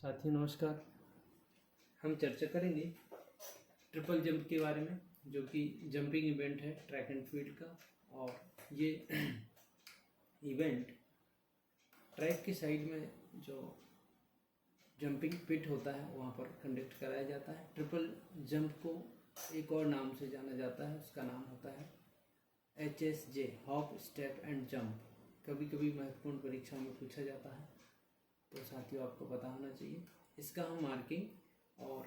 साथियों नमस्कार। हम चर्चा करेंगे ट्रिपल जंप के बारे में, जो कि जंपिंग इवेंट है ट्रैक एंड फील्ड का। और ये इवेंट ट्रैक की साइड में जो जंपिंग पिट होता है वहाँ पर कंडक्ट कराया जाता है। ट्रिपल जंप को एक और नाम से जाना जाता है, उसका नाम होता है HSJ, hop step and jump. कभी कभी महत्वपूर्ण परीक्षाओं में पूछा जाता है, तो साथियों आपको पता होना चाहिए। इसका हम मार्किंग और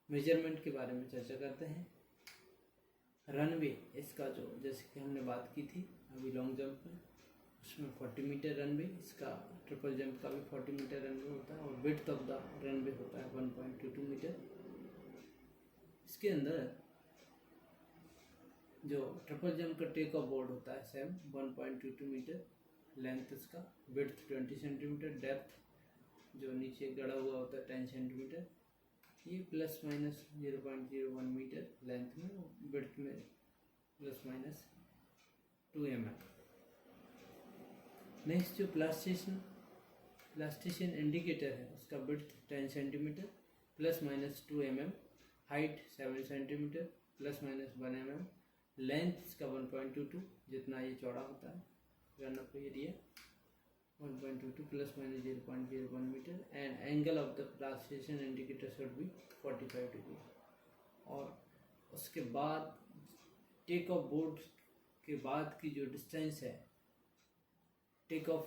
मेजरमेंट के बारे में चर्चा करते हैं। रनवे, इसका जो जैसे कि हमने बात की थी अभी लॉन्ग जंप में, उसमें 40 मीटर रनवे, इसका ट्रिपल जंप का भी 40 मीटर रनवे होता है। और विड्थ ऑफ द रनवे होता है 1.22 मीटर। इसके अंदर जो ट्रिपल जंप का टेक ऑफ बोर्ड होता है सेम 1.22 मीटर, लेंथ इसका, विड्थ 20 सेंटीमीटर, डेप्थ जो नीचे गड़ा हुआ होता है 10 सेंटीमीटर, ये प्लस माइनस 0.01 मीटर लेंथ में, विड्थ में प्लस माइनस 2 mm। नेक्स्ट जो प्लास्टिशियन इंडिकेटर है, उसका width 10 centimetre plus minus 2 mm, height 7 centimetre plus minus 1 mm, length इसका 1.22 जितना ये चौड़ा होता है, run up area 1.22 plus minus 0.01 metre, and angle of the plasticine indicator should be 45 degree. और उसके बाद टेक ऑफ बोर्ड के बाद की जो डिस्टेंस है, take off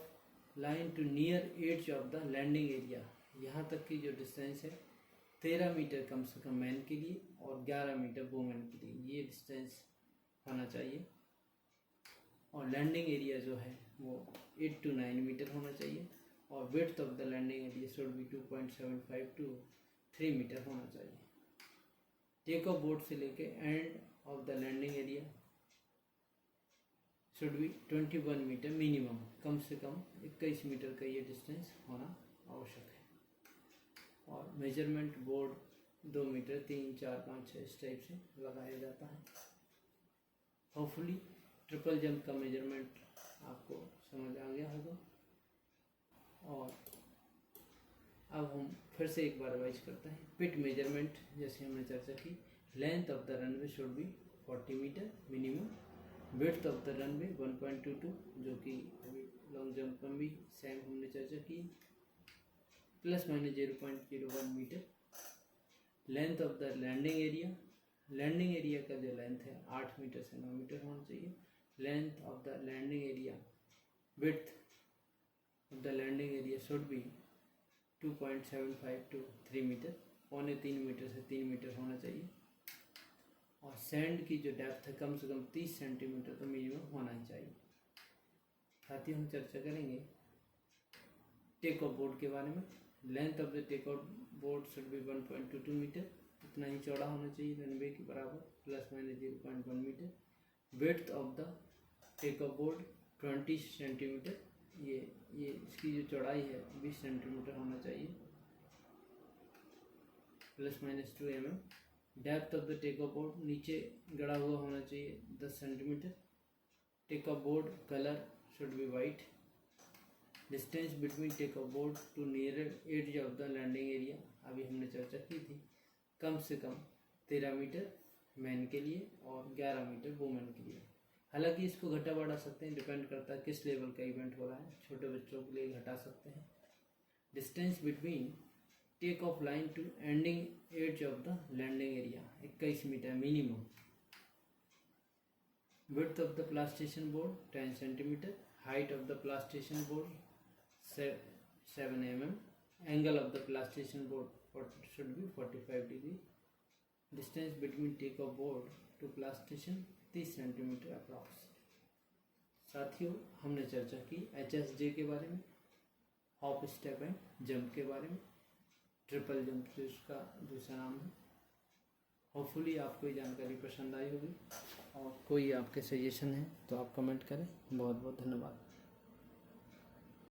line to near edge of the landing area, यहाँ तक की जो डिस्टेंस है 13 मीटर कम से कम मैन के लिए और 11 मीटर वुमेन के लिए, ये डिस्टेंस होना चाहिए। और लैंडिंग एरिया जो है वो 8 to 9 मीटर होना चाहिए। और width of the landing area should be 2.75 to 3 metre होना चाहिए। टेक ऑफ बोर्ड से लेके end of the landing area should be 21 metre minimum, कम से कम 21 मीटर का ये डिस्टेंस होना आवश्यक है। और मेजरमेंट बोर्ड 2 मीटर 3, 4, 5, 6 इस टाइप से लगाया जाता है। होपफुली ट्रिपल जंप का मेजरमेंट आपको समझ आ गया होगा। और अब हम फिर से एक बार रिवाइज करते हैं। पिट मेजरमेंट जैसे हमने चर्चा की, length of the runway should be 40 metre minimum, width of the runway 1.22 जो कि अभी लॉन्ग जंप में भी सेम हमने चर्चा की, plus minus 0.01 metre, length of the landing area का जो लेंथ है 8 मीटर से 9 मीटर होना चाहिए। Length of the landing area, width of the landing area should be 2.75 to 3 metre, 2.25 metre से 3 मीटर होना चाहिए। और सैंड की जो डेप्थ है कम से कम 30 सेंटीमीटर तो मिनिमम होना ही चाहिए। साथ ही हम चर्चा करेंगे टेक ऑफ बोर्ड के बारे में। Length of the take off board should be 1.22 metre, इतना ही चौड़ा होना चाहिए रनवे के बराबर, plus minus 0.1 metre. Width of the take off board 20 centimetre, ये इसकी जो चौड़ाई है 20 सेंटीमीटर होना चाहिए, plus minus 2 mm। Depth of the take off board नीचे गड़ा हुआ होना चाहिए 10 centimetre. Take off board colour should be white. Distance between take off board to near edge of the landing area, अभी हमने चर्चा की थी, कम से कम 13 मीटर मैन के लिए और 11 मीटर वुमेन के लिए। हालांकि इसको घटा बढ़ा सकते हैं, डिपेंड करता है किस लेवल का इवेंट हो रहा है। छोटे बच्चों के लिए घटा सकते हैं। Distance between take off line to ending edge of the landing area 21 metre minimum. Width of the plasticine board 10 centimetre, height of the plasticine board 7 mm, angle of the plasticine board should be 45 degree. Distance between take off board to plasticine 30 centimetre approx. साथियों हमने चर्चा की HSJ के बारे में, hop step and jump के बारे में, ट्रिपल जंप जो इसका दूसरा नाम है। होपफुली आपको ये जानकारी पसंद आई होगी। और कोई आपके सजेशन है तो आप कमेंट करें। बहुत बहुत धन्यवाद।